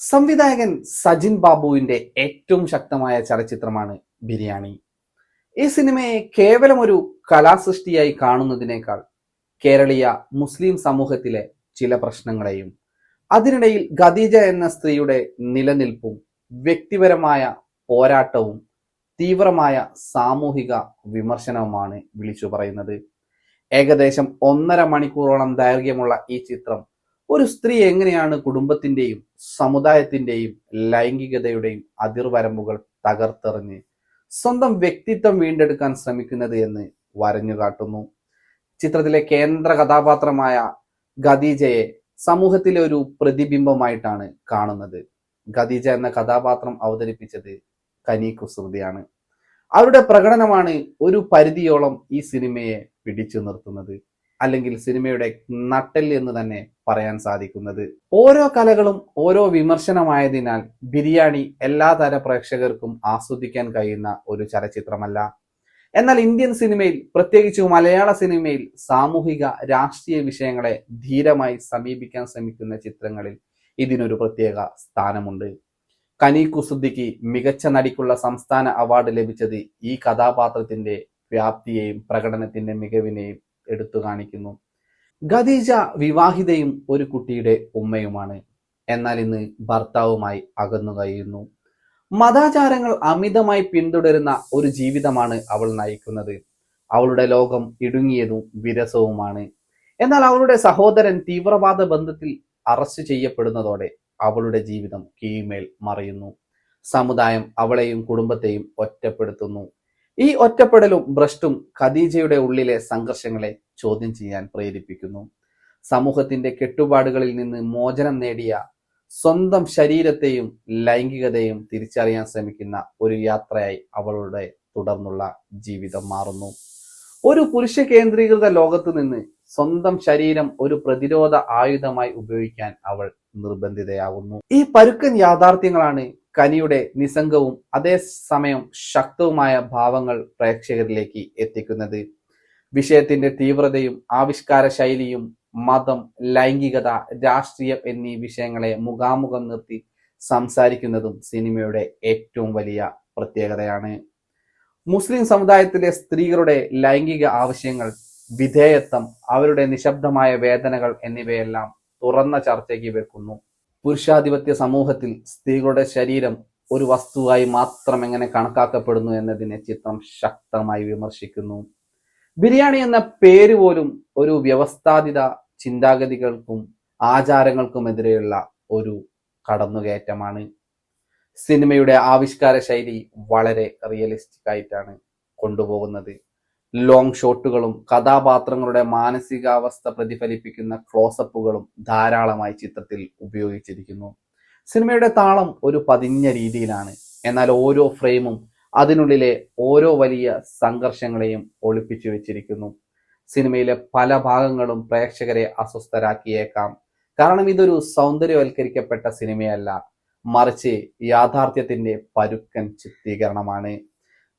സംവിധായകൻ സജിൻ ബാബുവിന്റെ ഏറ്റവും ശക്തമായ ചലച്ചിത്രമാണ് ബിരിയാണി. ഈ സിനിമയെ കേവലം ഒരു കലാസൃഷ്ടിയായി കാണുന്നതിനേക്കാൾ കേരളീയ മുസ്ലിം സമൂഹത്തിലെ ചില പ്രശ്നങ്ങളെയും അതിനിടയിൽ ഖദീജ എന്ന സ്ത്രീയുടെ നിലനിൽപ്പും വ്യക്തിപരമായ പോരാട്ടവും തീവ്രമായ സാമൂഹിക വിമർശനവുമാണ് വിളിച്ചു പറയുന്നത്. ഏകദേശം 1.5 മണിക്കൂറോളം ദൈർഘ്യമുള്ള ഈ ചിത്രം ഒരു സ്ത്രീ എങ്ങനെയാണ് കുടുംബത്തിന്റെയും സമുദായത്തിന്റെയും ലൈംഗികതയുടെയും അതിർവരമ്പുകൾ തകർത്തെറിഞ്ഞ് സ്വന്തം വ്യക്തിത്വം വീണ്ടെടുക്കാൻ ശ്രമിക്കുന്നത് എന്ന് വരഞ്ഞുകാട്ടുന്നു. ചിത്രത്തിലെ കേന്ദ്ര കഥാപാത്രമായ ഖദീജയെ സമൂഹത്തിലെ ഒരു പ്രതിബിംബമായിട്ടാണ് കാണുന്നത്. ഖദീജ എന്ന കഥാപാത്രം അവതരിപ്പിച്ചത് കനി കുസൃതിയാണ്. അവരുടെ പ്രകടനമാണ് ഒരു പരിധിയോളം ഈ സിനിമയെ പിടിച്ചു നിർത്തുന്നത്, അല്ലെങ്കിൽ സിനിമയുടെ നട്ടെല്ല് എന്ന് തന്നെ പറയാൻ സാധിക്കുന്നത്. ഓരോ കലകളും ഓരോ വിമർശനമായതിനാൽ ബിരിയാണി എല്ലാ തര പ്രേക്ഷകർക്കും ആസ്വദിക്കാൻ കഴിയുന്ന ഒരു ചലച്ചിത്രമല്ല. എന്നാൽ ഇന്ത്യൻ സിനിമയിൽ, പ്രത്യേകിച്ച് മലയാള സിനിമയിൽ സാമൂഹിക രാഷ്ട്രീയ വിഷയങ്ങളെ ധീരമായി സമീപിക്കാൻ ശ്രമിക്കുന്ന ചിത്രങ്ങളിൽ ഇതിനൊരു പ്രത്യേക സ്ഥാനമുണ്ട്. കനി കുസൃതിക്ക് മികച്ച നടിക്കുള്ള സംസ്ഥാന അവാർഡ് ലഭിച്ചത് ഈ കഥാപാത്രത്തിന്റെ വ്യാപ്തിയെയും പ്രകടനത്തിന്റെ മികവിനെയും എടുത്തു കാണിക്കുന്നു. ഖദീജ വിവാഹിതയും ഒരു കുട്ടിയുടെ ഉമ്മയുമാണ്. എന്നാൽ ഇന്ന് ഭർത്താവുമായി അകന്നു കഴിയുന്നു. മതാചാരങ്ങൾ അമിതമായി പിന്തുടരുന്ന ഒരു ജീവിതമാണ് അവൾ നയിക്കുന്നത്. അവളുടെ ലോകം ഇടുങ്ങിയതും വിരസവുമാണ്. എന്നാൽ അവളുടെ സഹോദരൻ തീവ്രവാദ ബന്ധത്തിൽ അറസ്റ്റ് ചെയ്യപ്പെടുന്നതോടെ അവളുടെ ജീവിതം കീഴ്മേൽ മറിയുന്നു. സമുദായം അവളെയും കുടുംബത്തെയും ഒറ്റപ്പെടുത്തുന്നു. ഈ ഒറ്റപ്പെടലും ഭ്രഷ്ടും ഖദീജയുടെ ഉള്ളിലെ സംഘർഷങ്ങളെ ചോദ്യം ചെയ്യാൻ പ്രേരിപ്പിക്കുന്നു. സമൂഹത്തിന്റെ കെട്ടുപാടുകളിൽ നിന്ന് മോചനം നേടിയ, സ്വന്തം ശരീരത്തെയും ലൈംഗികതയും തിരിച്ചറിയാൻ ശ്രമിക്കുന്ന ഒരു യാത്രയായി അവളുടെ തുടർന്നുള്ള ജീവിതം മാറുന്നു. ഒരു പുരുഷ കേന്ദ്രീകൃത ലോകത്തു നിന്ന് സ്വന്തം ശരീരം ഒരു പ്രതിരോധ ആയുധമായി ഉപയോഗിക്കാൻ അവൾ നിർബന്ധിതയാകുന്നു. ഈ പരുക്കൻ യാഥാർത്ഥ്യങ്ങളാണ് കനിയുടെ നിസ്സംഗവും അതേസമയം ശക്തവുമായ ഭാവങ്ങൾ പ്രേക്ഷകരിലേക്ക് എത്തിക്കുന്നത്. വിഷയത്തിന്റെ തീവ്രതയും ആവിഷ്കാര ശൈലിയും മതം, ലൈംഗികത, രാഷ്ട്രീയം എന്നീ വിഷയങ്ങളെ മുഖാമുഖം നിർത്തി സംസാരിക്കുന്നതും സിനിമയുടെ ഏറ്റവും വലിയ പ്രത്യേകതയാണ്. മുസ്ലിം സമുദായത്തിലെ സ്ത്രീകളുടെ ലൈംഗിക ആവശ്യങ്ങൾ, വിധേയത്വം, അവരുടെ നിശബ്ദമായ വേദനകൾ എന്നിവയെല്ലാം തുറന്ന ചർച്ചയ്ക്ക് വെക്കുന്നു. പുരുഷാധിപത്യ സമൂഹത്തിൽ സ്ത്രീകളുടെ ശരീരം ഒരു വസ്തുവായി മാത്രം എങ്ങനെ കണക്കാക്കപ്പെടുന്നു എന്നതിനെ ചിത്രം ശക്തമായി വിമർശിക്കുന്നു. ബിരിയാണി എന്ന പേര് പോലും ഒരു വ്യവസ്ഥാപിത ചിന്താഗതികൾക്കും ആചാരങ്ങൾക്കുമെതിരെയുള്ള ഒരു കടന്നുകയറ്റമാണ്. സിനിമയുടെ ആവിഷ്കാര ശൈലി വളരെ റിയലിസ്റ്റിക് ആയിട്ടാണ് കൊണ്ടുപോകുന്നത്. ലോങ് ഷോട്ടുകളും കഥാപാത്രങ്ങളുടെ മാനസികാവസ്ഥ പ്രതിഫലിപ്പിക്കുന്ന ക്ലോസപ്പുകളും ധാരാളമായി ചിത്രത്തിൽ ഉപയോഗിച്ചിരിക്കുന്നു. സിനിമയുടെ താളം ഒരു പതിഞ്ഞ രീതിയിലാണ്. എന്നാൽ ഓരോ ഫ്രെയിമും അതിനുള്ളിലെ ഓരോ വലിയ സംഘർഷങ്ങളെയും ഒളിപ്പിച്ചു വെച്ചിരിക്കുന്നു. സിനിമയിലെ പല ഭാഗങ്ങളും പ്രേക്ഷകരെ അസ്വസ്ഥരാക്കിയേക്കാം. കാരണം ഇതൊരു സൗന്ദര്യവൽക്കരിക്കപ്പെട്ട സിനിമയല്ല, മറിച്ച് യാഥാർത്ഥ്യത്തിന്റെ പരുക്കൻ ചിത്രീകരണമാണ്.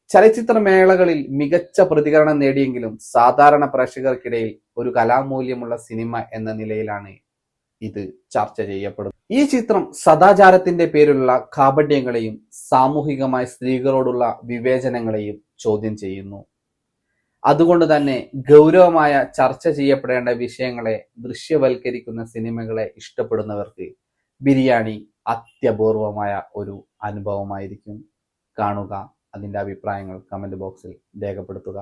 ചലച്ചിത്രമേളകളിൽ മികച്ച പ്രതികരണം നേടിയെങ്കിലും സാധാരണ പ്രേക്ഷകർക്കിടയിൽ ഒരു കലാമൂല്യമുള്ള സിനിമ എന്ന നിലയിലാണ് ഇത് ചർച്ച ചെയ്യപ്പെടുന്നത്. ഈ ചിത്രം സദാചാരത്തിന്റെ പേരിലുള്ള കാപട്യങ്ങളെയും സാമൂഹികമായ സ്ത്രീകളോടുള്ള വിവേചനങ്ങളെയും ചോദ്യം ചെയ്യുന്നു. അതുകൊണ്ട് തന്നെ ഗൗരവമായ ചർച്ച ചെയ്യപ്പെടേണ്ട വിഷയങ്ങളെ ദൃശ്യവൽക്കരിക്കുന്ന സിനിമകളെ ഇഷ്ടപ്പെടുന്നവർക്ക് ബിരിയാണി അത്യപൂർവമായ ഒരു അനുഭവമായിരിക്കും. കാണുക, അതിൻ്റെ അഭിപ്രായങ്ങൾ കമന്റ് ബോക്സിൽ രേഖപ്പെടുത്തുക.